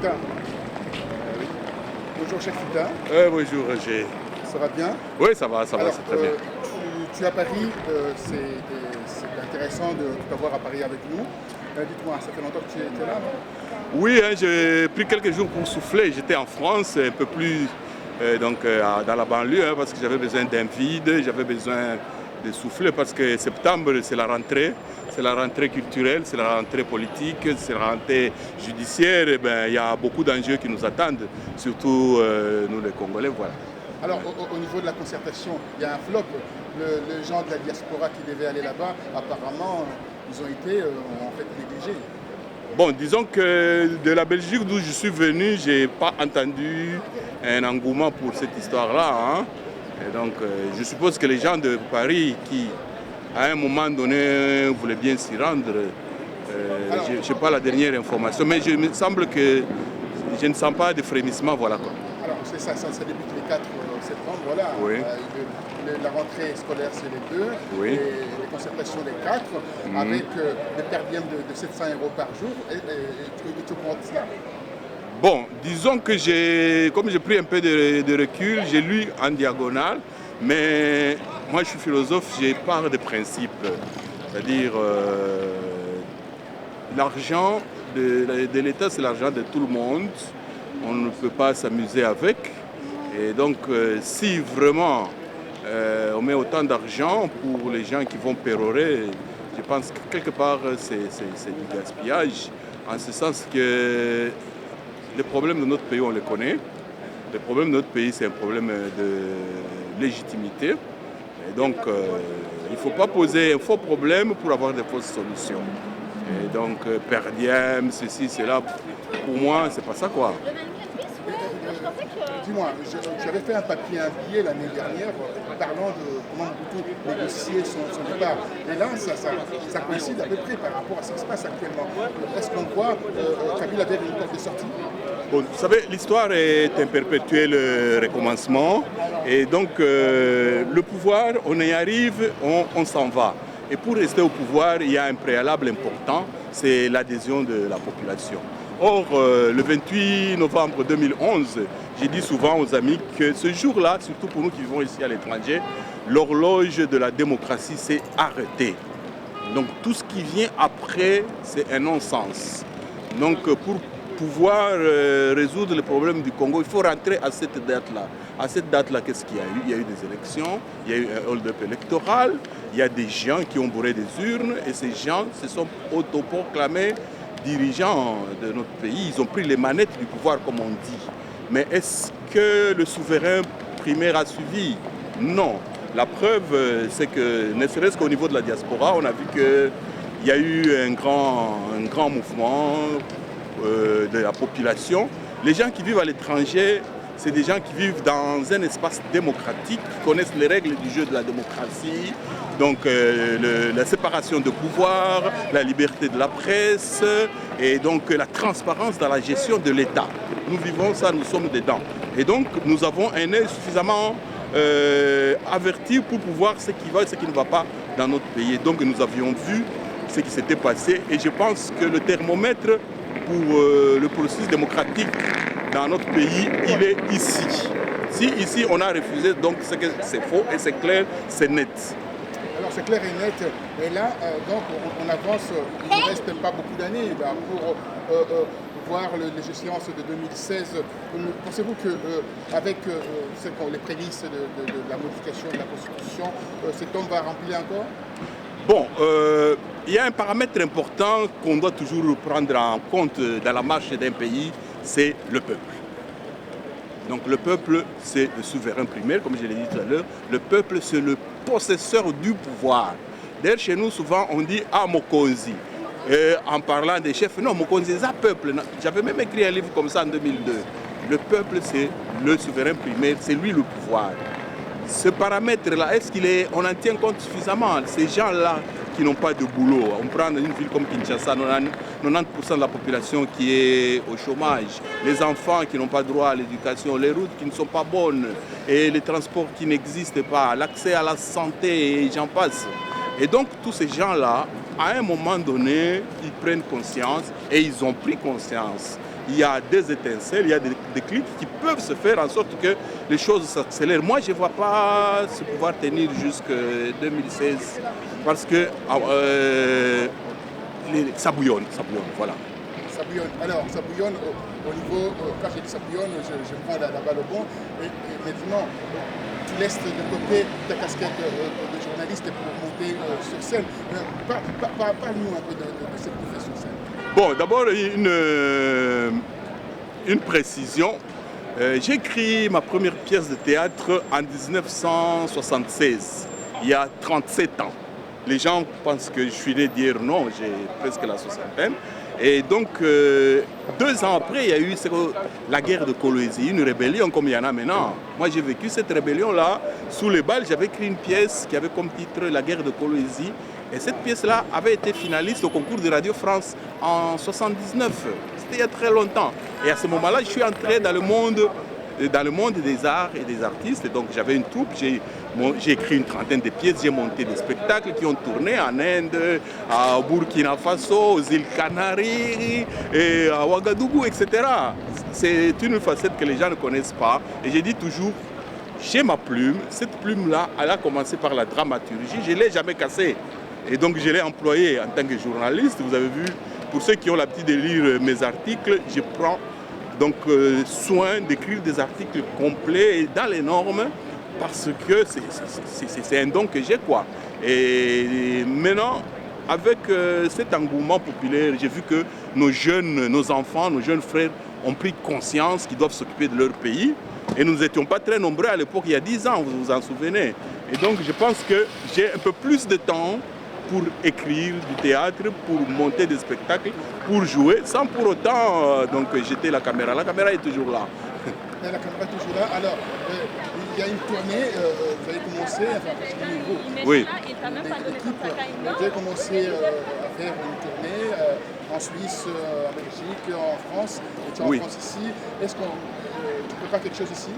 Fouta. Oui. Bonjour Cheikh Fouta. Bonjour Roger. Ça va bien? Oui, ça va, Alors, c'est très bien. tu es à Paris, c'est intéressant de t'avoir à Paris avec nous. Dites-moi, ça fait longtemps que tu es là, non? Oui, j'ai pris quelques jours pour souffler. J'étais en France, un peu plus dans la banlieue, parce que j'avais besoin d'un vide, j'avais besoin de souffler parce que septembre, c'est la rentrée culturelle, c'est la rentrée politique, c'est la rentrée judiciaire. Et ben, il y a beaucoup d'enjeux qui nous attendent, surtout nous les Congolais, voilà. Alors, au niveau de la concertation, il y a un flop. Les gens de la diaspora qui devaient aller là-bas, apparemment, ils ont été en fait négligés. Bon, disons que de la Belgique d'où je suis venu, je n'ai pas entendu un engouement pour cette histoire-là. Hein. Et donc, je suppose que les gens de Paris qui, à un moment donné, voulaient bien s'y rendre, je n'ai pas la dernière information, mais il me semble que je ne sens pas de frémissement, voilà quoi. Alors, c'est ça débute le 4 septembre, voilà. Oui. La rentrée scolaire, c'est les 2, Oui. et les concertations, les 4, avec des perdièmes de 700 € par jour. Et tu comprends cela? Bon, disons que comme j'ai pris un peu de recul, j'ai lu en diagonale, mais moi je suis philosophe, j'ai part de principe. C'est-à-dire, l'argent de l'État, c'est l'argent de tout le monde. On ne peut pas s'amuser avec. Et donc, si vraiment on met autant d'argent pour les gens qui vont pérorer, je pense que quelque part, c'est du gaspillage. En ce sens que les problèmes de notre pays, on les connaît. Le problème de notre pays, c'est un problème de légitimité. Et donc, il ne faut pas poser un faux problème pour avoir des fausses solutions. Et donc, per diem, ceci, cela, pour moi, c'est pas ça, quoi. Dis-moi, j'avais fait un papier, un billet l'année dernière parlant de comment Mobutu négocier son départ. Et là, ça coïncide à peu près par rapport à ce qui se passe actuellement. Est-ce qu'on voit Kabila vers une porte de sortie? Bon, vous savez, l'histoire est un perpétuel recommencement. Et donc, le pouvoir, on y arrive, on s'en va. Et pour rester au pouvoir, il y a un préalable important, c'est l'adhésion de la population. Or, le 28 novembre 2011, j'ai dit souvent aux amis que ce jour-là, surtout pour nous qui vivons ici à l'étranger, l'horloge de la démocratie s'est arrêtée. Donc tout ce qui vient après, c'est un non-sens. Donc pour pouvoir résoudre le problème du Congo, il faut rentrer à cette date-là. À cette date-là, qu'est-ce qu'il y a eu? Il y a eu des élections, il y a eu un hold-up électoral, il y a des gens qui ont bourré des urnes et ces gens se sont autoproclamés dirigeants de notre pays. Ils ont pris les manettes du pouvoir, comme on dit. Mais est-ce que le souverain primaire a suivi? Non. La preuve, c'est que, ne serait-ce qu'au niveau de la diaspora, on a vu qu'il y a eu un grand mouvement de la population. Les gens qui vivent à l'étranger, c'est des gens qui vivent dans un espace démocratique, qui connaissent les règles du jeu de la démocratie, donc la séparation de pouvoir, la liberté de la presse et donc la transparence dans la gestion de l'État. Nous vivons ça, nous sommes dedans. Et donc nous avons un œil suffisamment averti pour pouvoir ce qui va et ce qui ne va pas dans notre pays. Donc nous avions vu ce qui s'était passé et je pense que le thermomètre pour le processus démocratique dans notre pays, il est ici. Si ici on a refusé, donc c'est que c'est faux et c'est clair, c'est net. Alors c'est clair et net. Et là, donc on avance, il ne reste pas beaucoup d'années pour voir les échéances de 2016. Pensez-vous qu'avec les prémices de la modification de la Constitution, cet homme va remplir encore? Bon, il y a un paramètre important qu'on doit toujours prendre en compte dans la marche d'un pays, c'est le peuple. Donc le peuple, c'est le souverain primaire, comme je l'ai dit tout à l'heure. Le peuple, c'est le possesseur du pouvoir. D'ailleurs, chez nous, souvent, on dit « Ah, Mokonzi ». En parlant des chefs, non, Mokonzi, c'est un peuple. J'avais même écrit un livre comme ça en 2002. Le peuple, c'est le souverain primaire, c'est lui le pouvoir. Ce paramètre-là, est-ce on en tient compte suffisamment? Ces gens-là qui n'ont pas de boulot, on prend une ville comme Kinshasa, 90% de la population qui est au chômage, les enfants qui n'ont pas droit à l'éducation, les routes qui ne sont pas bonnes, et les transports qui n'existent pas, l'accès à la santé, et j'en passe. Et donc tous ces gens-là, à un moment donné, ils prennent conscience, et ils ont pris conscience il y a des étincelles, il y a des clics qui peuvent se faire en sorte que les choses s'accélèrent. Moi, je ne vois pas ce pouvoir tenir jusqu'en 2016 parce que ça bouillonne, voilà. Ça bouillonne. Alors, ça bouillonne au niveau, quand je dis ça bouillonne, je prends la balle au bon. Et maintenant, tu laisses de côté ta casquette de journaliste pour monter sur scène. Parle-nous un peu de cette montée sur scène. Bon, d'abord, une précision. J'ai écrit ma première pièce de théâtre en 1976, il y a 37 ans. Les gens pensent que je suis né d'hier, non, j'ai presque la soixantaine. Et donc, 2 ans après, il y a eu la guerre de Kolwezi, une rébellion comme il y en a maintenant. Moi, j'ai vécu cette rébellion-là. Sous les balles, j'avais écrit une pièce qui avait comme titre La guerre de Kolwezi. Et cette pièce-là avait été finaliste au concours de Radio France en 1979. C'était il y a très longtemps. Et à ce moment-là, je suis entré dans le monde des arts et des artistes. Et donc, j'avais une troupe. J'ai écrit une trentaine de pièces, j'ai monté des spectacles qui ont tourné en Inde, à Burkina Faso, aux îles Canaries, et à Ouagadougou, etc. C'est une facette que les gens ne connaissent pas. Et j'ai dit toujours, j'ai ma plume. Cette plume-là, elle a commencé par la dramaturgie. Je ne l'ai jamais cassée. Et donc, je l'ai employée en tant que journaliste. Vous avez vu, pour ceux qui ont l'habitude de lire mes articles, je prends donc soin d'écrire des articles complets et dans les normes, parce que c'est un don que j'ai, quoi. Et maintenant, avec cet engouement populaire, j'ai vu que nos enfants, nos jeunes frères ont pris conscience qu'ils doivent s'occuper de leur pays. Et nous n'étions pas très nombreux à l'époque, il y a 10 ans, vous vous en souvenez. Et donc je pense que j'ai un peu plus de temps pour écrire du théâtre, pour monter des spectacles, pour jouer, sans pour autant jeter la caméra. La caméra est toujours là. La caméra est toujours là. Alors, il y a une tournée, vous avez commencé, enfin, parce que vous, oui. Vous avez commencé à faire une tournée en Suisse, en Belgique, en France, et tu es en France ici. Est-ce que tu prépares quelque chose ici?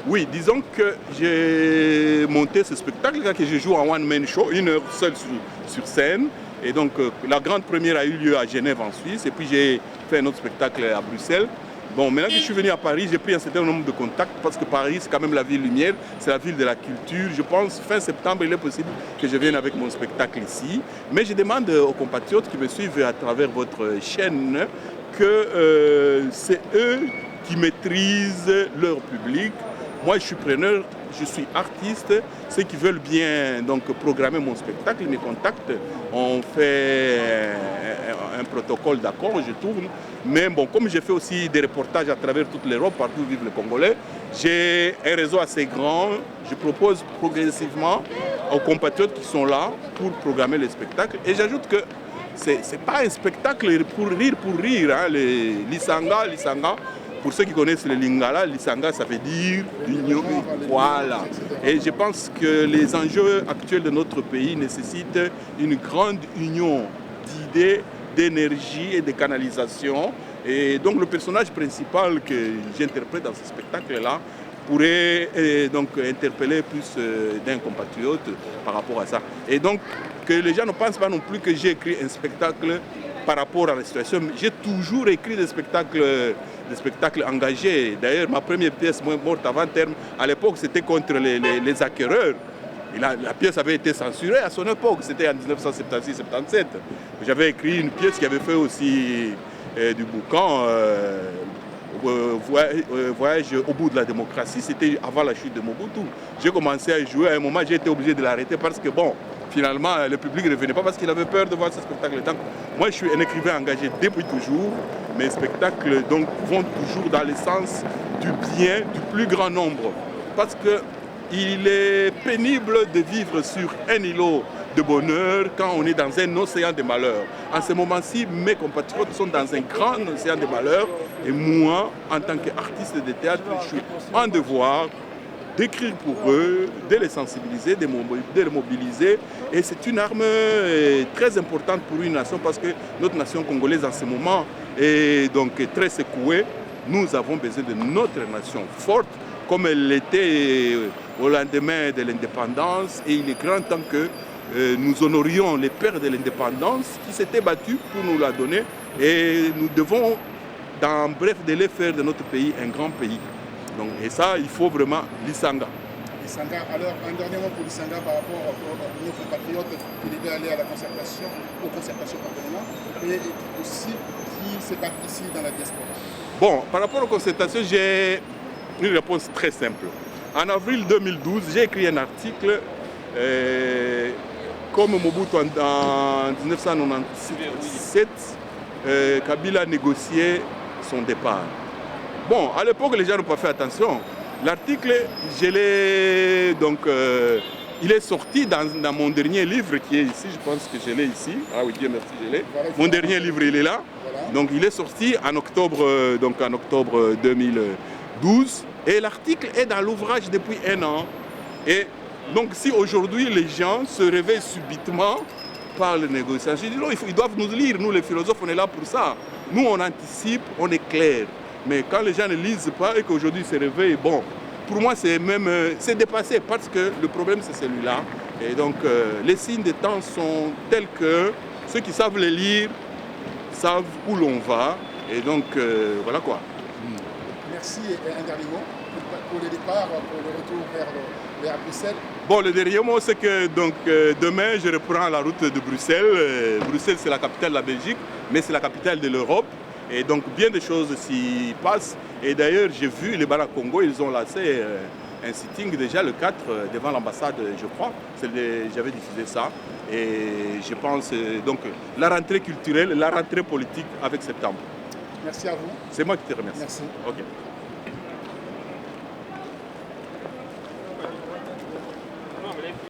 Oui, disons que j'ai monté ce spectacle que je joue en one-man show, 1 heure seule sur scène. Et donc la grande première a eu lieu à Genève en Suisse, et puis j'ai fait un autre spectacle à Bruxelles. Bon, maintenant que je suis venu à Paris, j'ai pris un certain nombre de contacts parce que Paris, c'est quand même la ville lumière, c'est la ville de la culture. Je pense fin septembre, il est possible que je vienne avec mon spectacle ici. Mais je demande aux compatriotes qui me suivent à travers votre chaîne que c'est eux qui maîtrisent leur public. Moi, je suis preneur, je suis artiste. Ceux qui veulent bien donc, programmer mon spectacle, ils me contactent. On fait un protocole d'accord, je tourne. Mais bon, comme j'ai fait aussi des reportages à travers toute l'Europe, partout où vivent les Congolais, j'ai un réseau assez grand. Je propose progressivement aux compatriotes qui sont là pour programmer les spectacles. Et j'ajoute que ce n'est pas un spectacle pour rire. Hein. L'Isanga, pour ceux qui connaissent le Lingala, l'Isanga, ça veut dire l'union. Voilà. Et je pense que les enjeux actuels de notre pays nécessitent une grande union d'idées, d'énergie et de canalisation. Et donc le personnage principal que j'interprète dans ce spectacle-là pourrait donc interpeller plus d'un compatriote par rapport à ça. Et donc que les gens ne pensent pas non plus que j'ai écrit un spectacle par rapport à la situation. J'ai toujours écrit des spectacles engagés. D'ailleurs, ma première pièce, Morte avant terme, à l'époque, c'était contre les acquéreurs. Et la pièce avait été censurée à son époque, c'était en 1976-77. J'avais écrit une pièce qui avait fait aussi du boucan, Voyage au bout de la démocratie, c'était avant la chute de Mobutu. J'ai commencé à jouer, à un moment j'ai été obligé de l'arrêter parce que bon, finalement le public ne revenait pas parce qu'il avait peur de voir ce spectacle. Donc, moi je suis un écrivain engagé depuis toujours, mes spectacles donc, vont toujours dans le sens du bien du plus grand nombre. Parce qu'il est pénible de vivre sur un îlot de bonheur quand on est dans un océan de malheur. En ce moment-ci, mes compatriotes sont dans un grand océan de malheur et moi, en tant qu'artiste de théâtre, je suis en devoir d'écrire pour eux, de les sensibiliser, de les mobiliser. Et c'est une arme très importante pour une nation parce que notre nation congolaise en ce moment est donc très secouée. Nous avons besoin de notre nation forte comme elle l'était au lendemain de l'indépendance et il est grand temps que nous honorions les pères de l'indépendance qui s'étaient battus pour nous la donner et nous devons bref, de les faire de notre pays un grand pays. Donc, et ça, il faut vraiment l'Isanga. Lissanga, alors un dernier mot pour Lissanga par rapport à nos compatriotes qui devaient aller à la concertation, pardonnez-moi, et aussi qui se battent ici dans la diaspora. Bon, par rapport aux concertations, j'ai une réponse très simple. En avril 2012, j'ai écrit un article comme Mobutu en 1997, Kabila a négocié son départ. Bon, à l'époque, les gens n'ont pas fait attention. L'article, il est sorti dans mon dernier livre qui est ici, je pense que je l'ai ici. Ah oui, Dieu merci, je l'ai. Voilà, mon dernier livre, il est là. Voilà. Donc il est sorti en octobre 2012. Et l'article est dans l'ouvrage depuis 1 an. Et donc si aujourd'hui les gens se réveillent subitement par les négociations, je dis non, ils doivent nous lire. Nous les philosophes, on est là pour ça. Nous, on anticipe, on est clair. Mais quand les gens ne lisent pas et qu'aujourd'hui ils se réveillent, bon, pour moi c'est dépassé parce que le problème c'est celui-là. Et donc les signes des temps sont tels que ceux qui savent les lire savent où l'on va. Et donc voilà quoi. Merci. Et un dernier mot pour le départ, pour le retour vers Bruxelles. Bon, le dernier mot c'est que donc, demain je reprends la route de Bruxelles. Bruxelles c'est la capitale de la Belgique, mais c'est la capitale de l'Europe. Et donc bien des choses s'y passent. Et d'ailleurs, j'ai vu les Bala Congo, ils ont lancé un sitting déjà le 4 devant l'ambassade, je crois. J'avais diffusé ça. Et je pense donc la rentrée culturelle, la rentrée politique avec septembre. Merci à vous. C'est moi qui te remercie. Merci. Okay.